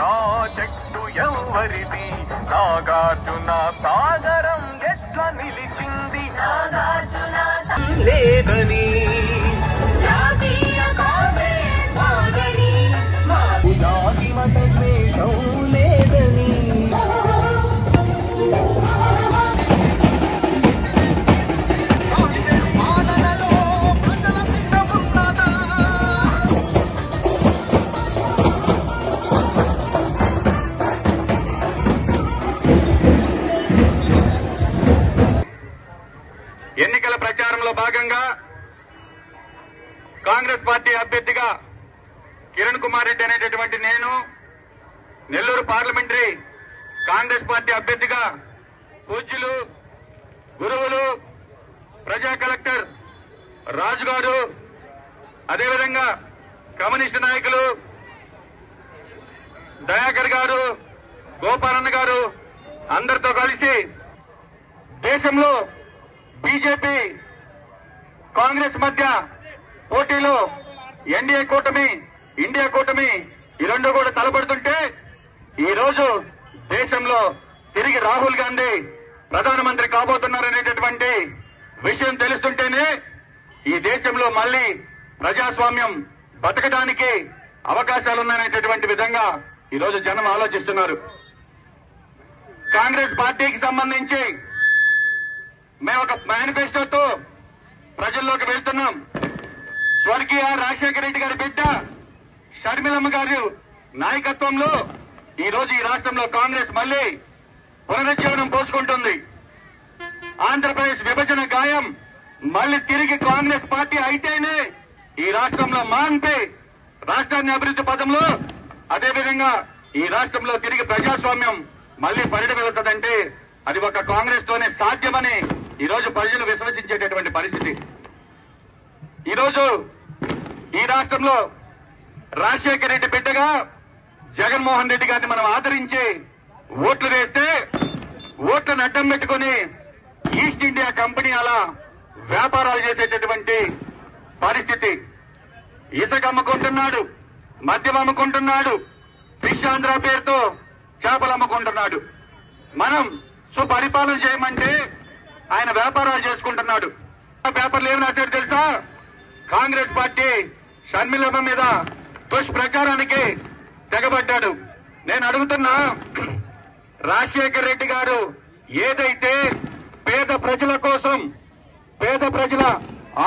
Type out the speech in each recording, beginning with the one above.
Project ఎవరిది? నాగార్జున సాగరం ఎట్లా నిలిచింది లేదని జాతి మత ద్వేషం లేదని ఎన్నికల ప్రచారంలో భాగంగా కాంగ్రెస్ పార్టీ అభ్యర్థిగా కిరణ్ కుమార్ రెడ్డి అనేటటువంటి నేను, నెల్లూరు పార్లమెంటరీ కాంగ్రెస్ పార్టీ అభ్యర్థిగా పూజ్యులు గురువులు ప్రజా కలెక్టర్ రాజు గారు, అదేవిధంగా కమ్యూనిస్టు నాయకులు దయాకర్ గారు, గోపాలన్న గారు అందరితో కలిసి దేశంలో బీజేపీ కాంగ్రెస్ మధ్య పోటీలో ఎన్డీఏ కూటమి, ఇండియా కూటమి ఈ రెండు కూడా తలపడుతుంటే ఈ రోజు దేశంలో తిరిగి రాహుల్ గాంధీ ప్రధానమంత్రి కాబోతున్నారనేటటువంటి విషయం తెలుస్తుంటేనే ఈ దేశంలో మళ్లీ ప్రజాస్వామ్యం బతకడానికి అవకాశాలున్నాయనేటటువంటి విధంగా ఈ రోజు జనం ఆలోచిస్తున్నారు. కాంగ్రెస్ పార్టీకి సంబంధించి మేము ఒక మేనిఫెస్టోతో ప్రజల్లోకి వెళ్తున్నాం. స్వర్గీయ రాజశేఖర రెడ్డి గారి బిడ్డ షర్మిలమ్మ గారి నాయకత్వంలో ఈ రోజు ఈ రాష్ట్రంలో కాంగ్రెస్ మళ్లీ పునరుజ్జీవనం పోసుకుంటుంది. ఆంధ్రప్రదేశ్ విభజన గాయం మళ్లీ తిరిగి కాంగ్రెస్ పార్టీ అయితేనే ఈ రాష్ట్రంలో మాన్పి రాష్ట్రాన్ని అభివృద్ధి పదంలో, అదేవిధంగా ఈ రాష్ట్రంలో తిరిగి ప్రజాస్వామ్యం మళ్లీ పరిణమిస్తుందంటే అది ఒక కాంగ్రెస్ తోనే సాధ్యమని ఈ రోజు ప్రజలు విశ్వసించేటటువంటి పరిస్థితి. ఈరోజు ఈ రాష్ట్రంలో రాజశేఖర రెడ్డి బిడ్డగా జగన్మోహన్ రెడ్డి గారిని మనం ఆదరించి ఓట్లు వేస్తే ఓట్లను అడ్డం పెట్టుకుని ఈస్ట్ ఇండియా కంపెనీ అలా వ్యాపారాలు చేసేటటువంటి పరిస్థితి. ఇసుక అమ్ముకుంటున్నాడు, మద్యం అమ్ముకుంటున్నాడు, ఫిష్ ఆంధ్ర పేరుతో చేపలు అమ్ముకుంటున్నాడు. మనం సుపరిపాలన చేయమంటే ఆయన వ్యాపారాలు చేసుకుంటున్నాడు. పేపర్లు ఏమి రాశారు తెలుసా? కాంగ్రెస్ పార్టీ షర్మిలమ్మ మీద దుష్ప్రచారానికి తెగబడ్డాడు. నేను అడుగుతున్నా, రాజశేఖర రెడ్డి గారు ఏదైతే పేద ప్రజల కోసం, పేద ప్రజల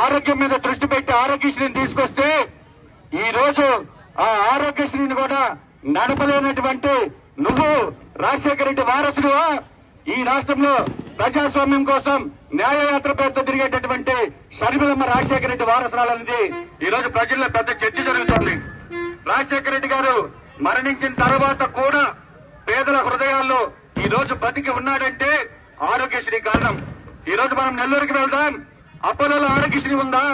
ఆరోగ్యం మీద దృష్టి పెట్టి ఆరోగ్యశ్రీని తీసుకొస్తే ఈ రోజు ఆ ఆరోగ్యశ్రీని కూడా నడపలేనటువంటి నువ్వు రాజశేఖర రెడ్డి వారసుడువా? ఈ రాష్ట్రంలో ప్రజాస్వామ్యం కోసం న్యాయయాత్ర పేరుతో తిరిగేటటువంటి షర్మిలమ్మ రాజశేఖర రెడ్డి వారసురాలనేది ఈ రోజు ప్రజల్లో పెద్ద చర్చ జరుగుతోంది. రాజశేఖర రెడ్డి గారు మరణించిన తర్వాత కూడా పేదల హృదయాల్లో ఈ రోజు బతికి ఉన్నాడంటే ఆరోగ్యశ్రీ కారణం. ఈ రోజు మనం నెల్లూరుకి వెళ్దాం, అపోలోలో ఆరోగ్యశ్రీ ఉందా?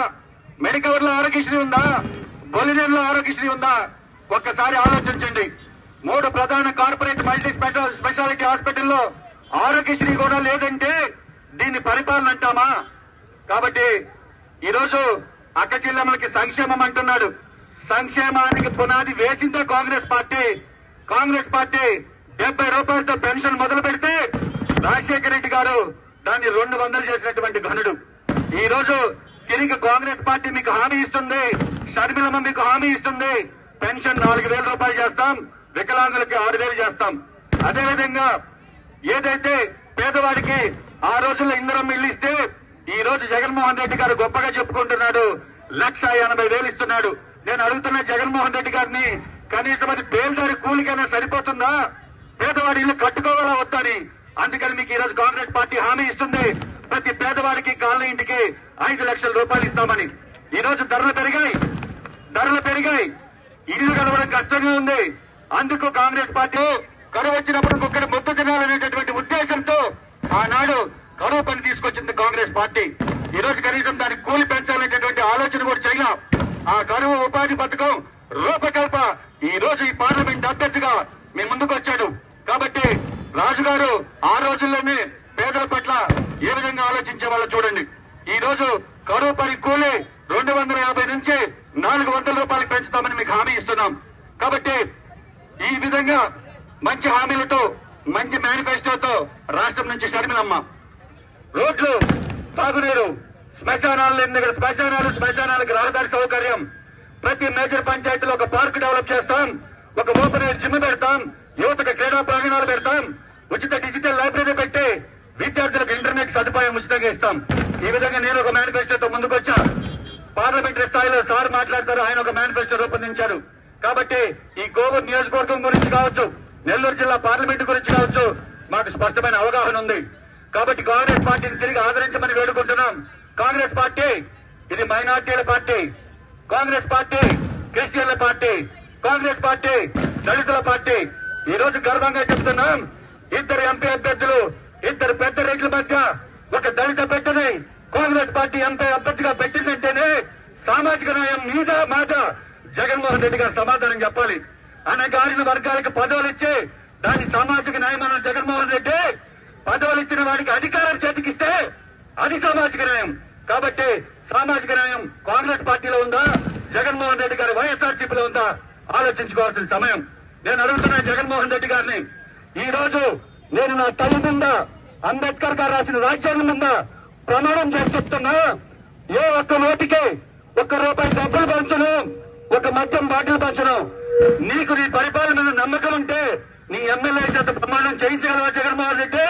మెడికవర్ లో ఆరోగ్యశ్రీ ఉందా? బొలినేరులో ఆరోగ్యశ్రీ ఉందా? ఒక్కసారి ఆలోచించండి. 3 ప్రధాన కార్పొరేట్ మల్టీ స్పెషాలిటీ హాస్పిటల్లో ఆరోగ్యశ్రీ కూడా లేదంటే దీన్ని పరిపాలన అంటామా? కాబట్టి ఈరోజు అక్క చెల్లెమ్మలకి సంక్షేమం అంటున్నాడు. సంక్షేమానికి పునాది వేసిందే కాంగ్రెస్ పార్టీ. కాంగ్రెస్ పార్టీ 70 రూపాయలతో పెన్షన్ మొదలు పెడితే రాజశేఖర రెడ్డి గారు దాన్ని 200 చేసినటువంటి ఘనుడు. ఈ రోజు తిరిగి కాంగ్రెస్ పార్టీ మీకు హామీ ఇస్తుంది, షర్మిలమ్మ మీకు హామీ ఇస్తుంది, పెన్షన్ 4,000 రూపాయలు చేస్తాం, వికలాంగులకి 6,000 చేస్తాం. అదేవిధంగా ఏదైతే పేదవాడికి ఆ రోజుల్లో ఇందిరమ్మ ఇల్లు ఇస్తే ఈ రోజు జగన్మోహన్ రెడ్డి గారు గొప్పగా చెప్పుకుంటున్నాడు, 1,80,000 ఇస్తున్నాడు. నేను అడుగుతున్న జగన్మోహన్ రెడ్డి గారిని, కనీసం అది బేల్దారి కూలికైనా సరిపోతుందా? పేదవాడి ఇల్లు కట్టుకోవాలా వద్దని. అందుకని మీకు ఈ రోజు కాంగ్రెస్ పార్టీ హామీ ఇస్తుంది, ప్రతి పేదవాడికి కాలనీ ఇంటికి 5 లక్షల రూపాయలు ఇస్తామని. ఈ రోజు ధరలు పెరిగాయి, ఇల్లు గడవడం కష్టంగా ఉంది. అందుకు కాంగ్రెస్ పార్టీ కరువు వచ్చినప్పుడు ఒక్కడి ముద్ద తినాలనేటటువంటి ఉద్దేశంతో ఆనాడు కరువు పని తీసుకొచ్చింది కాంగ్రెస్ పార్టీ. ఈ రోజు కనీసం దానికి కూలి పెంచాలనేటటువంటి ఆలోచన కూడా చేయలేం. ఆ కరువు ఉపాధి పథకం రూపకల్ప ఈ రోజు ఈ పార్లమెంట్ అభ్యర్థిగా మీ ముందుకు వచ్చాడు. కాబట్టి రాజుగారు ఆ రోజుల్లోనే పేదల పట్ల ఏ విధంగా ఆలోచించే వాళ్ళు చూడండి. ఈ రోజు కరువు కరువు పని కూలి 250 నుంచి 400 రూపాయలకు పెంచుతామని మీకు హామీ ఇస్తున్నాం. కాబట్టి ఈ విధంగా మంచి హామీలతో మంచి మేనిఫెస్టోతో రాష్ట్రం నుంచి షర్మిలమ్మ రోడ్లు, తాగునీరు, శ్మశానాలు లేని దగ్గర శ్మశానాలకు రహదారి సౌకర్యం, ప్రతి మేజర్ పంచాయతీలో ఒక పార్క్ డెవలప్ చేస్తాం, ఒక ఓపెన్ ఎయిర్ జిమ్ పెడతాం, యువతకు క్రీడా ప్రాంగణాలు పెడతాం, ఉచిత డిజిటల్ లైబ్రరీ పెట్టి విద్యార్థులకు ఇంటర్నెట్ సదుపాయం ఉచితంగా ఇస్తాం. ఈ విధంగా నేను ఒక మేనిఫెస్టోతో ముందుకొచ్చా. పార్లమెంటరీ స్థాయిలో సార్ మాట్లాడతారు, ఆయన ఒక మేనిఫెస్టో రూపొందించారు. కాబట్టి ఈ కోవూరు నియోజకవర్గం గురించి కావచ్చు, నెల్లూరు జిల్లా పార్లమెంటు గురించి కావచ్చు, మాకు స్పష్టమైన అవగాహన ఉంది. కాబట్టి కాంగ్రెస్ పార్టీని తిరిగి ఆదరించమని వేడుకుంటున్నాం. కాంగ్రెస్ పార్టీ ఇది మైనార్టీల పార్టీ, కాంగ్రెస్ పార్టీ క్రిస్టియన్ల పార్టీ, కాంగ్రెస్ పార్టీ దళితుల పార్టీ. ఈ రోజు గర్వంగా చెప్తున్నాం, 2 ఎంపీ అభ్యర్థులు, 2 పెద్ద రేట్ల మధ్య ఒక దళిత పెట్టని కాంగ్రెస్ పార్టీ ఎంపీ అభ్యర్థిగా పెట్టిందంటేనే సామాజిక న్యాయం మీద మాట జగన్మోహన్ రెడ్డి గారు సమాధానం చెప్పాలి. అణగారిన వర్గాలకు పదవులు ఇచ్చి దాని సామాజిక న్యాయం అన్న జగన్మోహన్ రెడ్డి పదవులు ఇచ్చిన వాడికి అధికారం చేతికిస్తే అది సామాజిక న్యాయం. కాబట్టి సామాజిక న్యాయం కాంగ్రెస్ పార్టీలో ఉందా, జగన్మోహన్ రెడ్డి గారి వైఎస్ఆర్సీపీలో ఉందా ఆలోచించుకోవాల్సిన సమయం. నేను అడుగుతున్నా జగన్మోహన్ రెడ్డి గారిని, ఈ రోజు నేను నా తల్లి మీద అంబేద్కర్ గారు రాసిన రాజ్యాంగం మీద ప్రమాణం చేసి చెప్తున్నా, ఏ ఒక్క నోటికి ₹1 డబ్బులు పంచను, ఒక మద్యం బాటిల్ పంచను. నీకు నీ పరిపాలన మీద నమ్మకం ఉంటే నీ ఎమ్మెల్యే చేత ప్రమాణం చేయించగలవా జగన్మోహన్ రెడ్డి?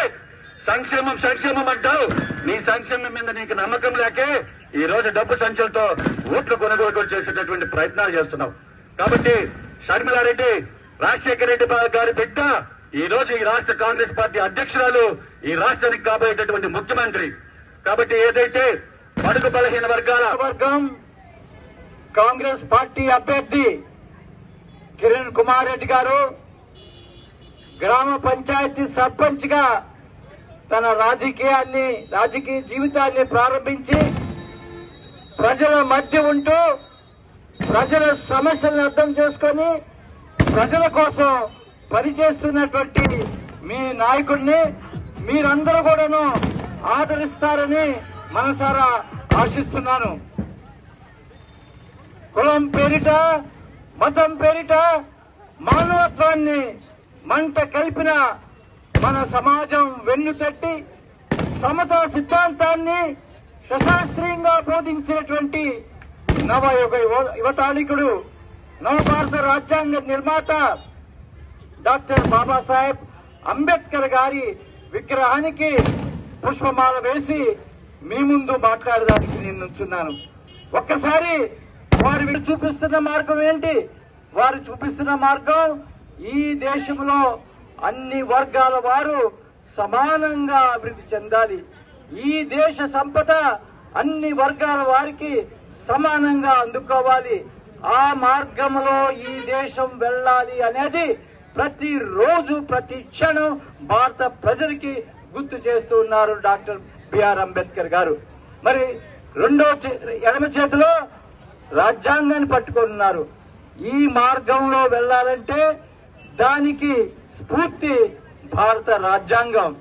సంక్షేమం సంక్షేమం అంటావు, నీ సంక్షేమం మీద నీకు నమ్మకం లేకే ఈ రోజు డబ్బు సంచులతో ఓట్లు కొనుగోలు చేసేటటువంటి ప్రయత్నాలు చేస్తున్నావు. కాబట్టి షర్మిలారెడ్డి రాజశేఖర రెడ్డి గారి బిడ్డ ఈ రోజు ఈ రాష్ట్ర కాంగ్రెస్ పార్టీ అధ్యక్షురాలు, ఈ రాష్ట్రానికి కాబోయేటటువంటి ముఖ్యమంత్రి. కాబట్టి ఏదైతే బడుగు బలహీన వర్గం కాంగ్రెస్ పార్టీ అభ్యర్థి కిరణ్ కుమార్ రెడ్డి గారు గ్రామ పంచాయతీ సర్పంచ్ గా తన రాజకీయ జీవితాన్ని ప్రారంభించి ప్రజల మధ్య ఉంటూ ప్రజల సమస్యలను అర్థం చేసుకొని ప్రజల కోసం పనిచేస్తున్నటువంటి మీ నాయకుడిని మీరందరూ కూడాను ఆదరిస్తారని మనసారా ఆశిస్తున్నాను. కులం పేరిట, మతం పేరిట మానవత్వాన్ని మంట కలిపిన మన సమాజం వెన్నుతట్టి సమతా సిద్ధాంతాన్ని సశాస్త్రీయంగా బోధించినటువంటి యువతాళికుడు, నవభారత రాజ్యాంగ నిర్మాత డాక్టర్ బాబాసాహెబ్ అంబేద్కర్ గారి విగ్రహానికి పుష్పమాల వేసి మీ ముందు మాట్లాడడానికి నేను నుంచున్నాను. ఒక్కసారి వారు చూపిస్తున్న మార్గం ఏంటి? వారు చూపిస్తున్న మార్గం ఈ దేశంలో అన్ని వర్గాల వారు సమానంగా అభివృద్ధి చెందాలి, ఈ దేశ సంపద అన్ని వర్గాల వారికి సమానంగా అందుకోవాలి, ఆ మార్గంలో ఈ దేశం వెళ్ళాలి అనేది ప్రతిరోజు ప్రతి క్షణం భారత ప్రజలకి గుర్తు చేస్తూ ఉన్నారు డాక్టర్ బిఆర్ అంబేద్కర్ గారు. మరి ఎడమ చేతిలో రాజ్యాంగాన్ని పట్టుకున్నారు. ఈ మార్గంలో వెళ్లాలంటే దానికి స్ఫూర్తి భారత రాజ్యాంగం.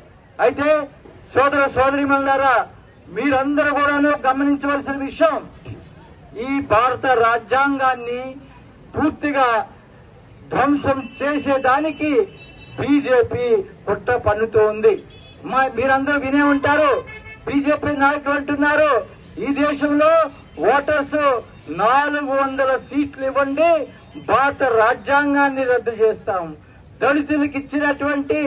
అయితే సోదర సోదరీమణులారా, మీరందరూ కూడాను గమనించవలసిన విషయం, ఈ భారత రాజ్యాంగాన్ని పూర్తిగా ధ్వంసం చేసేదానికి బీజేపీ కుట్ర పన్నుతూ ఉంది. మీరందరూ వినే ఉంటారు, బీజేపీ నాయకులు అంటున్నారు, ఈ దేశంలో ఓటర్స్ 400 సీట్లు ఇవ్వండి, భారత రాజ్యాంగాన్ని రద్దు చేస్తాం, దళితులకు ఇచ్చినటువంటి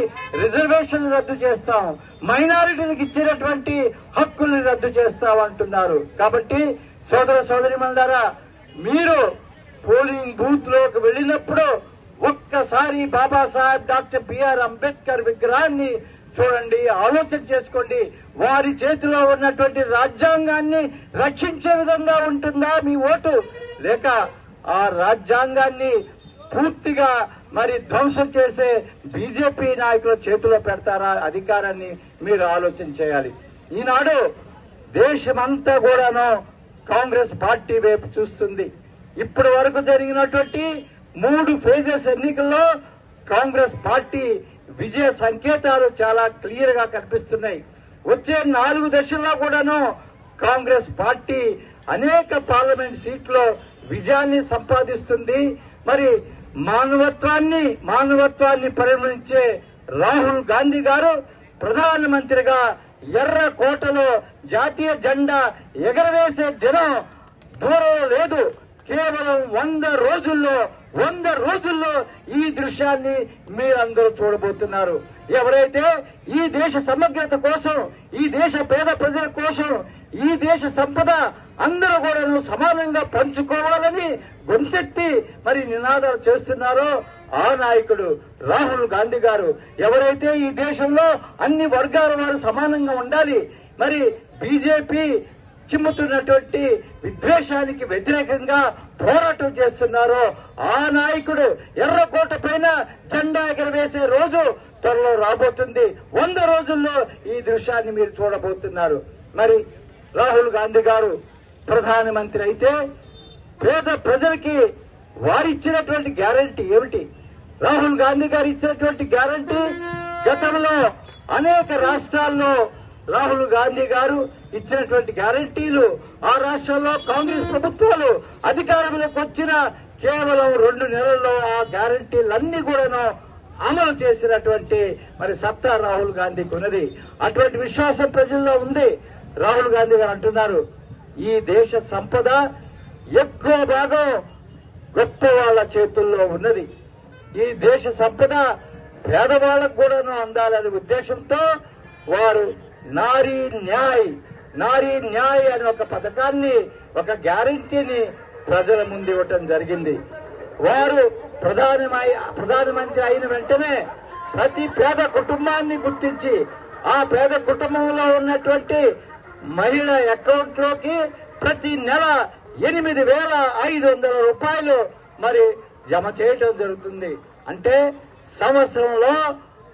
రిజర్వేషన్లు రద్దు చేస్తాం, మైనారిటీలకు ఇచ్చినటువంటి హక్కుల్ని రద్దు చేస్తాం అంటున్నారు. కాబట్టి సోదర సోదరీమణులారా, మీరు పోలింగ్ బూత్ లోకి వెళ్ళినప్పుడు ఒక్కసారి బాబాసాహెబ్ డాక్టర్ బిఆర్ అంబేద్కర్ విగ్రహాన్ని చూడండి, ఆలోచన చేసుకోండి. వారి చేతిలో ఉన్నటువంటి రాజ్యాంగాన్ని రక్షించే విధంగా ఉంటుందా మీ ఓటు, లేక ఆ రాజ్యాంగాన్ని పూర్తిగా మరి ధ్వంసం చేసే బీజేపీ నాయకుల చేతిలో పెడతారా అధికారాన్ని మీరు ఆలోచన చేయాలి. ఈనాడు దేశమంతా కూడాను కాంగ్రెస్ పార్టీ వైపు చూస్తుంది. ఇప్పటి వరకు జరిగినటువంటి 3 ఫేజెస్ ఎన్నికల్లో కాంగ్రెస్ పార్టీ విజయ సంకేతాలు చాలా క్లియర్ గా కనిపిస్తున్నాయి. వచ్చే 4 దశల్లో కూడాను కాంగ్రెస్ పార్టీ అనేక పార్లమెంట్ సీట్లో విజయాన్ని సంపాదిస్తుంది. మరి మానవత్వాన్ని పరిగణించే రాహుల్ గాంధీ గారు ప్రధానమంత్రిగా ఎర్రకోటలో జాతీయ జెండా ఎగరవేసే దినం దూరం లేదు. కేవలం 100 రోజుల్లో ఈ దృశ్యాన్ని మీరందరూ చూడబోతున్నారు. ఎవరైతే ఈ దేశ సమగ్రత కోసం, ఈ దేశ పేద ప్రజల కోసం, ఈ దేశ సంపద అందరూ కూడా సమానంగా పంచుకోవాలని గొంతెత్తి మరి నినాదాలు చేస్తున్నారో ఆ నాయకుడు రాహుల్ గాంధీ గారు. ఎవరైతే ఈ దేశంలో అన్ని వర్గాల వారు సమానంగా ఉండాలి, మరి బీజేపీ చిమ్ముతున్నటువంటి విద్వేషానికి వ్యతిరేకంగా పోరాటం చేస్తున్నారో ఆ నాయకుడు ఎర్రకోట పైన జెండా ఎగరవేసే రోజు త్వరలో రాబోతుంది. 100 రోజుల్లో ఈ దృశ్యాన్ని మీరు చూడబోతున్నారు. మరి రాహుల్ గాంధీ గారు ప్రధానమంత్రి అయితే పేద ప్రజలకి వారిచ్చినటువంటి గ్యారంటీ ఏమిటి? రాహుల్ గాంధీ గారు ఇచ్చినటువంటి గ్యారంటీ గతంలో అనేక రాష్ట్రాల్లో రాహుల్ గాంధీ గారు ఇచ్చినటువంటి గ్యారంటీలు ఆ రాష్ట్రాల్లో కాంగ్రెస్ ప్రభుత్వాలు అధికారంలోకి వచ్చిన కేవలం 2 నెలల్లో ఆ గ్యారంటీలన్నీ కూడాను అమలు చేసినటువంటి మరి సత్తా రాహుల్ గాంధీకి ఉన్నది. అటువంటి విశ్వాసం ప్రజల్లో ఉంది. రాహుల్ గాంధీ గారు అంటున్నారు, ఈ దేశ సంపద ఎక్కువ భాగం గొప్ప వాళ్ళ చేతుల్లో ఉన్నది. ఈ దేశ సంపద పేదవాళ్లకు కూడాను అందాలనే ఉద్దేశంతో వారు నారీ న్యాయ్ అనే ఒక పథకాన్ని, ఒక గ్యారంటీని ప్రజల ముందు ఇవ్వటం జరిగింది. వారు ప్రధానమంత్రి అయిన వెంటనే ప్రతి పేద కుటుంబాన్ని గుర్తించి ఆ పేద కుటుంబంలో ఉన్నటువంటి మహిళ అకౌంట్ లోకి ప్రతి నెల 8,500 రూపాయలు మరి జమ చేయటం జరుగుతుంది. అంటే సంవత్సరంలో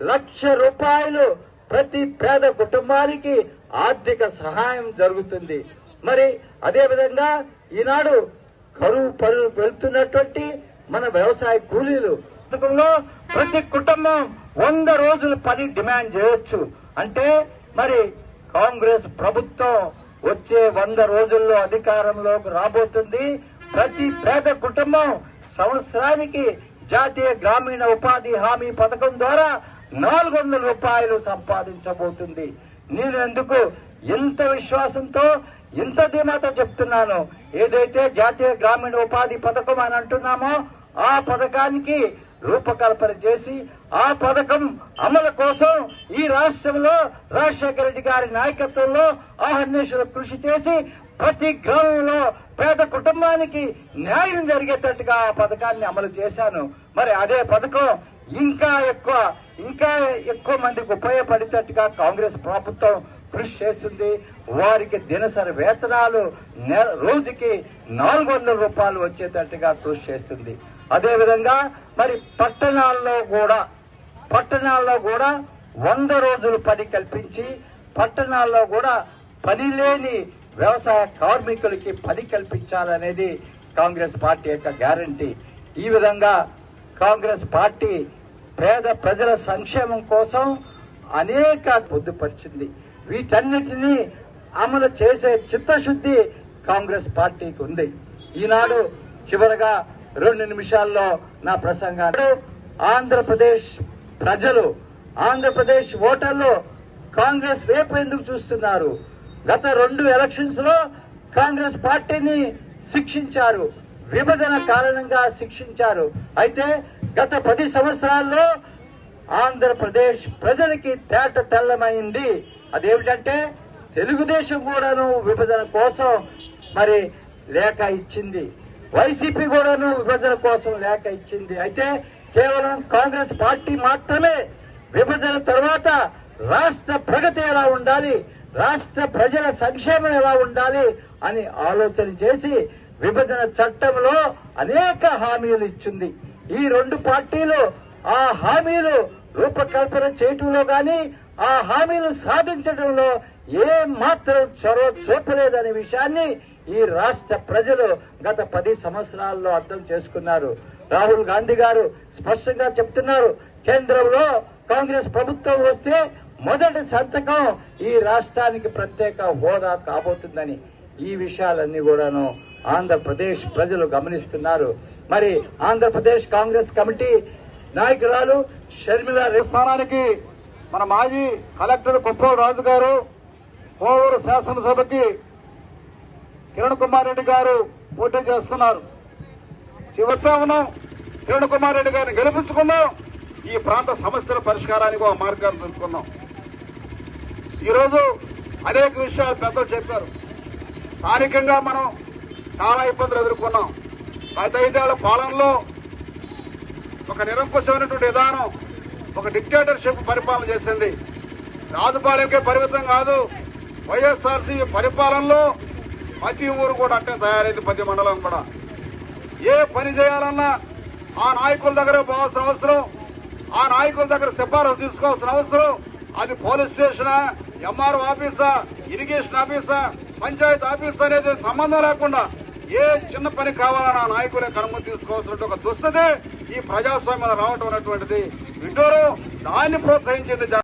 1,00,000 రూపాయలు ప్రతి పేద కుటుంబానికి ఆర్థిక సహాయం జరుగుతుంది. మరి అదేవిధంగా ఈనాడు కరువు పనులు వెళ్తున్నటువంటి మన వ్యవసాయ కూలీలు పథకంలో ప్రతి కుటుంబం 100 రోజుల పని డిమాండ్ చేయొచ్చు. అంటే మరి కాంగ్రెస్ ప్రభుత్వం వచ్చే 100 రోజుల్లో అధికారంలోకి రాబోతుంది. ప్రతి పేద కుటుంబం సంవత్సరానికి జాతీయ గ్రామీణ ఉపాధి హామీ పథకం ద్వారా 400 రూపాయలు సంపాదించబోతుంది. నేను ఎందుకు ఇంత విశ్వాసంతో ఇంత ధీమాతో చెప్తున్నాను? ఏదైతే జాతీయ గ్రామీణ ఉపాధి పథకం అని అంటున్నామో ఆ పథకానికి రూపకల్పన చేసి ఆ పథకం అమలు కోసం ఈ రాష్ట్రంలో రాజశేఖర రెడ్డి గారి నాయకత్వంలో అహర్నిశలు కృషి చేసి ప్రతి గ్రామంలో పేద కుటుంబానికి న్యాయం జరిగేటట్టుగా ఆ పథకాన్ని అమలు చేశాను. మరి అదే పథకం ఇంకా ఎక్కువ మందికి ఉపయోగపడేటట్టుగా కాంగ్రెస్ ప్రభుత్వం కృషి చేస్తుంది. వారికి దినసరి వేతనాలు రోజుకి 400 రూపాయలు వచ్చేటట్టుగా కృషి చేస్తుంది. అదేవిధంగా మరి పట్టణాల్లో కూడా 100 రోజులు పని కల్పించి పట్టణాల్లో కూడా పని లేని వ్యవసాయ కార్మికులకి పని కల్పించాలనేది కాంగ్రెస్ పార్టీ యొక్క గ్యారంటీ. ఈ విధంగా కాంగ్రెస్ పార్టీ పేద ప్రజల సంక్షేమం కోసం అనేక పొందుపరిచింది. వీటన్నిటినీ అమలు చేసే చిత్తశుద్ధి కాంగ్రెస్ పార్టీకి ఉంది. ఈనాడు చివరగా 2 నిమిషాల్లో నా ప్రసంగాన్ని ఆంధ్రప్రదేశ్ ప్రజలు, ఆంధ్రప్రదేశ్ ఓటర్లు కాంగ్రెస్ వైపు ఎందుకు చూస్తున్నారు? గత 2 ఎలక్షన్స్ లో కాంగ్రెస్ పార్టీని శిక్షించారు, విభజన కారణంగా శిక్షించారు. అయితే గత 10 సంవత్సరాల్లో ఆంధ్రప్రదేశ్ ప్రజలకి తేట తెల్లమైంది. అదేమిటంటే తెలుగుదేశం కూడాను విభజన కోసం మరి లేఖ ఇచ్చింది, వైసీపీ కూడాను విభజన కోసం లేఖ ఇచ్చింది. అయితే కేవలం కాంగ్రెస్ పార్టీ మాత్రమే విభజన తర్వాత రాష్ట్ర ప్రగతి ఎలా ఉండాలి, రాష్ట్ర ప్రజల సంక్షేమం ఎలా ఉండాలి అని ఆలోచన చేసి విభజన చట్టంలో అనేక హామీలు ఇచ్చింది. ఈ 2 పార్టీలు ఆ హామీలు రూపకల్పన చేయటంలో గాని ఆ హామీలు సాధించడంలో ఏ మాత్రం చొరవ చూపలేదనే విషయాన్ని ఈ రాష్ట్ర ప్రజలు గత 10 సంవత్సరాల్లో అర్థం చేసుకున్నారు. రాహుల్ గాంధీ గారు స్పష్టంగా చెప్తున్నారు, కేంద్రంలో కాంగ్రెస్ ప్రభుత్వం వస్తే మొదటి సంతకం ఈ రాష్ట్రానికి ప్రత్యేక హోదా కాబోతుందని ఈ విషయాలన్నీ కూడాను ఆంధ్రప్రదేశ్ ప్రజలు గమనిస్తున్నారు. మరి ఆంధ్రప్రదేశ్ కాంగ్రెస్ కమిటీ నాయకురాలు షర్మిల స్థానానికి మన మాజీ కలెక్టర్ కుప్పల రాజు గారు, కోవూరు శాసనసభకి కిరణ్ కుమార్ రెడ్డి గారు పోటీ చేస్తున్నారు. చివరితో ఉన్నాం, కిరణ్ కుమార్ రెడ్డి గారిని గెలిపించుకుందాం. ఈ ప్రాంత సమస్యల పరిష్కారానికి ఒక మార్గాన్ని తెలుసుకుందాం. ఈరోజు అనేక విషయాలు పెద్దలు చెప్పారు. స్థానికంగా మనం చాలా ఇబ్బందులు ఎదుర్కొన్నాం. గత 5 ఏళ్ల పాలనలో ఒక నిరంకుశమైనటువంటి విధానం, ఒక డిక్టేటర్షిప్ పరిపాలన చేసింది. రాజపాలెంకే పరిమితం కాదు, వైఎస్ఆర్సీపీ పరిపాలనలో ప్రతి ఊరు కూడా అట్టే తయారైంది. ప్రతి మండలం కూడా ఏ పని చేయాలన్నా ఆ నాయకుల దగ్గర పోవాల్సిన అవసరం, ఆ నాయకుల దగ్గర సిఫారసు తీసుకోవాల్సిన అవసరం. అది పోలీస్ స్టేషనా, ఎంఆర్ఓ ఆఫీసా, ఇరిగేషన్ ఆఫీసా, పంచాయతీ ఆఫీస్ అనేది సంబంధం లేకుండా ఏ చిన్న పని కావాలన్నా నాయకులే కనుమతి తీసుకోవాల్సిన ఒక దుస్థితి ఈ ప్రజాస్వామ్యంలో రావటం అనేటువంటిది విడ్డూరం. దాన్ని ప్రోత్సహించింది